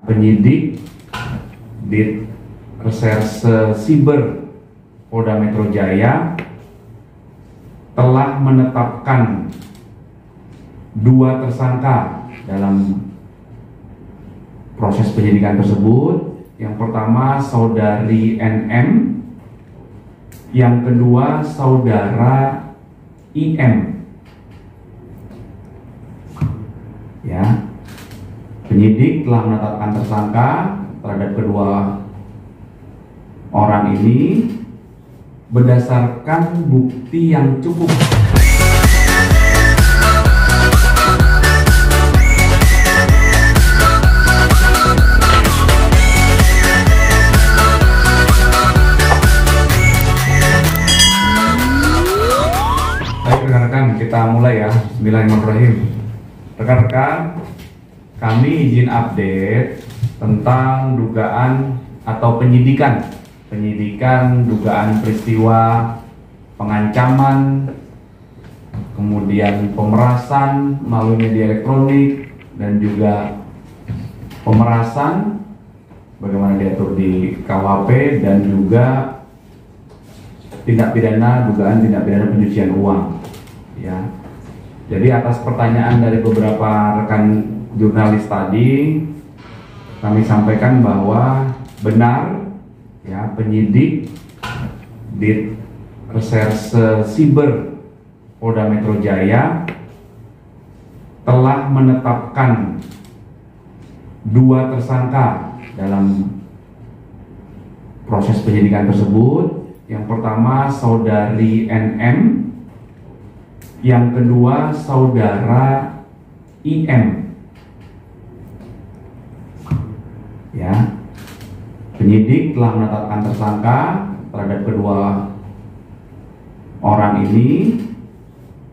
Penyidik di Reserse Siber Polda Metro Jaya telah menetapkan 2 tersangka dalam proses penyidikan tersebut. Yang pertama saudari NM, yang kedua saudara IM. Ya, penyidik telah menetapkan tersangka terhadap kedua orang ini berdasarkan bukti yang cukup. Baik rekan-rekan, kita mulai ya. Bismillahirrahmanirrahim. Rekan-rekan, kami izin update tentang dugaan atau penyidikan dugaan peristiwa pengancaman, kemudian pemerasan melalui media elektronik, dan juga pemerasan bagaimana diatur di KUHP, dan juga dugaan tindak pidana pencucian uang. Ya. Jadi atas pertanyaan dari beberapa rekan jurnalis tadi, kami sampaikan bahwa benar ya, penyidik di Reserse Siber Polda Metro Jaya telah menetapkan 2 tersangka dalam proses penyidikan tersebut. Yang pertama saudari NM, yang kedua saudara IM. Ya, penyidik telah menetapkan tersangka terhadap kedua orang ini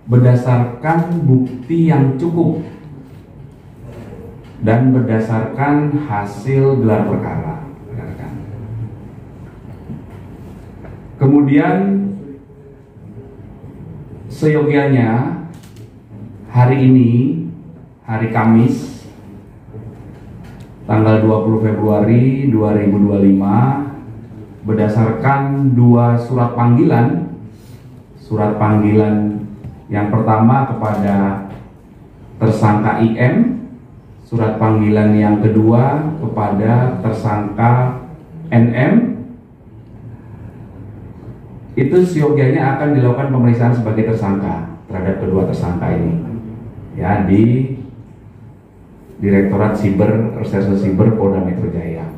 berdasarkan bukti yang cukup dan berdasarkan hasil gelar perkara. Kemudian seyogianya hari ini, hari Kamis, tanggal 20 Februari 2025, berdasarkan 2 surat panggilan. Surat panggilan yang pertama kepada tersangka IM, surat panggilan yang kedua kepada tersangka NM. Itu seyogianya akan dilakukan pemeriksaan sebagai tersangka terhadap kedua tersangka ini ya di Direktorat Reserse Siber Polda Metro Jaya.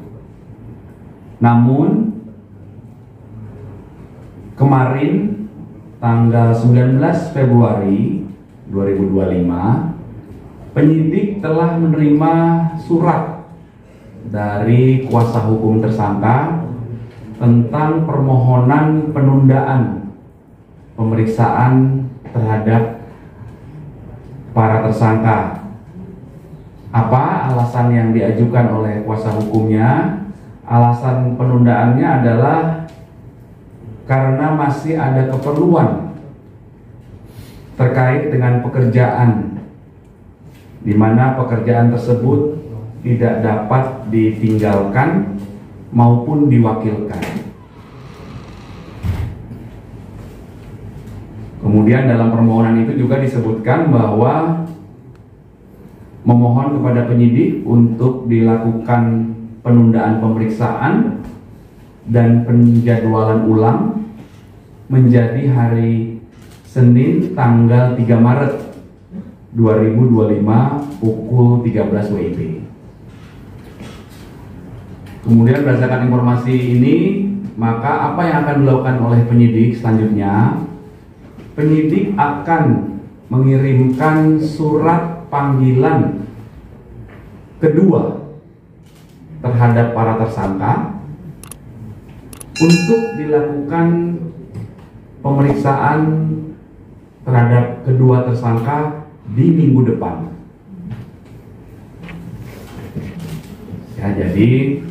Namun kemarin tanggal 19 Februari 2025, penyidik telah menerima surat dari kuasa hukum tersangka tentang permohonan penundaan pemeriksaan terhadap para tersangka. Apa alasan yang diajukan oleh kuasa hukumnya? Alasan penundaannya adalah karena masih ada keperluan terkait dengan pekerjaan, di mana pekerjaan tersebut tidak dapat ditinggalkan maupun diwakilkan. Kemudian dalam permohonan itu juga disebutkan bahwa memohon kepada penyidik untuk dilakukan penundaan pemeriksaan dan penjadwalan ulang menjadi hari Senin tanggal 3 Maret 2025 pukul 13 WIB. Kemudian berdasarkan informasi ini, maka apa yang akan dilakukan oleh penyidik selanjutnya? Penyidik akan mengirimkan surat panggilan kedua terhadap para tersangka untuk dilakukan pemeriksaan terhadap kedua tersangka di minggu depan. Ya, jadi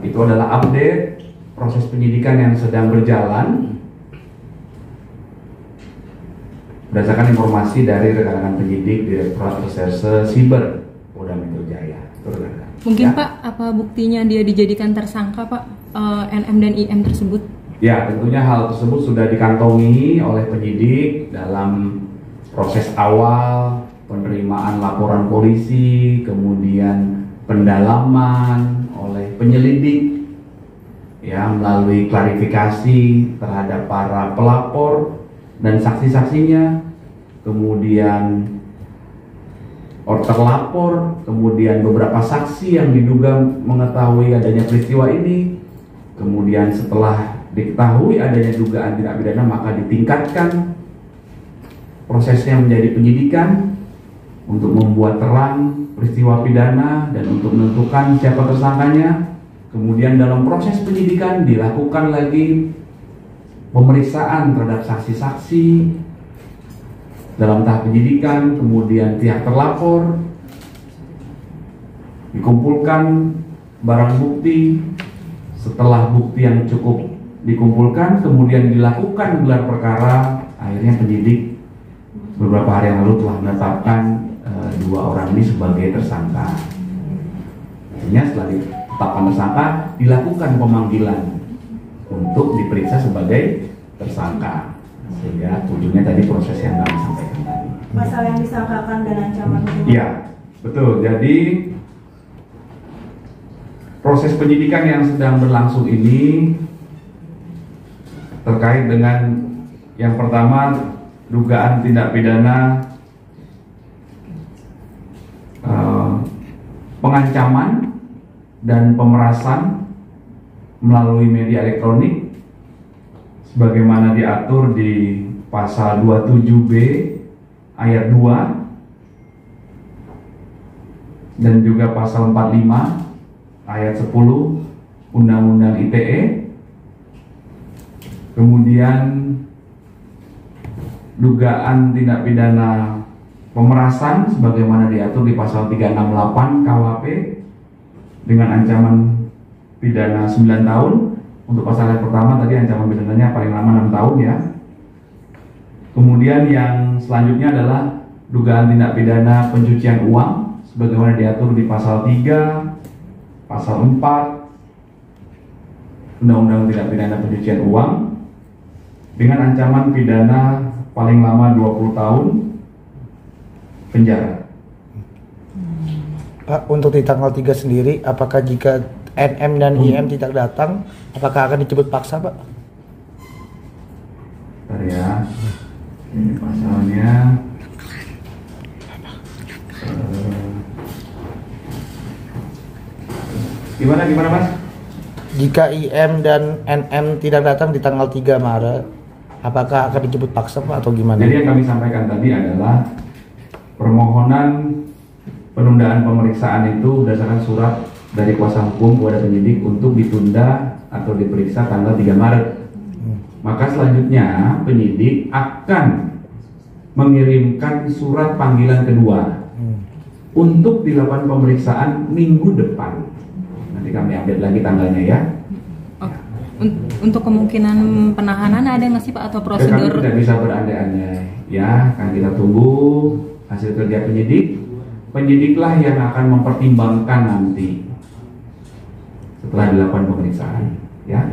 itu adalah update proses penyidikan yang sedang berjalan berdasarkan informasi dari rekan-rekan penyidik Direktorat Reserse Siber Polda Metro Jaya. Itu rekan-rekan. Mungkin ya. Pak, apa buktinya dia dijadikan tersangka Pak, NM dan IM tersebut? Ya, tentunya hal tersebut sudah dikantongi oleh penyidik dalam proses awal penerimaan laporan polisi, kemudian pendalaman oleh penyelidik, ya, melalui klarifikasi terhadap para pelapor dan saksi-saksinya, kemudian terlapor, kemudian beberapa saksi yang diduga mengetahui adanya peristiwa ini. Kemudian setelah diketahui adanya dugaan tindak pidana, maka ditingkatkan prosesnya menjadi penyidikan untuk membuat terang peristiwa pidana dan untuk menentukan siapa tersangkanya. Kemudian dalam proses penyidikan dilakukan lagi pemeriksaan terhadap saksi-saksi dalam tahap penyidikan, kemudian pihak terlapor, dikumpulkan barang bukti. Setelah bukti yang cukup dikumpulkan, kemudian dilakukan gelar perkara. Akhirnya penyidik beberapa hari yang lalu telah menetapkan dua orang ini sebagai tersangka. Akhirnya setelah ditetapkan tersangka, dilakukan pemanggilan untuk diperiksa sebagai tersangka. Sehingga ujungnya tadi proses yang kami sampaikan tadi. Pasal yang disangkakan dan ancaman hukuman. Iya, betul. Jadi proses penyidikan yang sedang berlangsung ini terkait dengan yang pertama, dugaan tindak pidana pengancaman dan pemerasan melalui media elektronik sebagaimana diatur di pasal 27B ayat 2 dan juga pasal 45 ayat 10 Undang-Undang ITE. Kemudian dugaan tindak pidana pemerasan sebagaimana diatur di pasal 368 KUHP dengan ancaman pidana 9 tahun. Untuk pasal yang pertama tadi ancaman pidananya paling lama 6 tahun ya. Kemudian yang selanjutnya adalah dugaan tindak pidana pencucian uang sebagaimana diatur di pasal 3, pasal 4 Undang-Undang Tindak Pidana Pencucian Uang dengan ancaman pidana paling lama 20 tahun penjara. Pak, untuk di tanggal 3 sendiri, apakah jika NM dan IM tidak datang, apakah akan dijemput paksa, Pak? Bentar ya, ini pasalnya gimana Mas? Jika IM dan NM tidak datang di tanggal 3 Maret, apakah akan dijemput paksa, Pak, atau gimana? Jadi yang kami sampaikan tadi adalah permohonan penundaan pemeriksaan itu berdasarkan surat dari kuasa hukum kepada penyidik untuk ditunda atau diperiksa tanggal 3 Maret. Maka selanjutnya penyidik akan mengirimkan surat panggilan kedua untuk dilakukan pemeriksaan minggu depan. Nanti kami update lagi tanggalnya ya. Untuk kemungkinan penahanan ada nggak sih Pak atau prosedur? Kami tidak bisa berandai-andai ya, kan kita tunggu hasil kerja penyidik. Penyidiklah yang akan mempertimbangkan nanti setelah dilakukan pemeriksaan ya.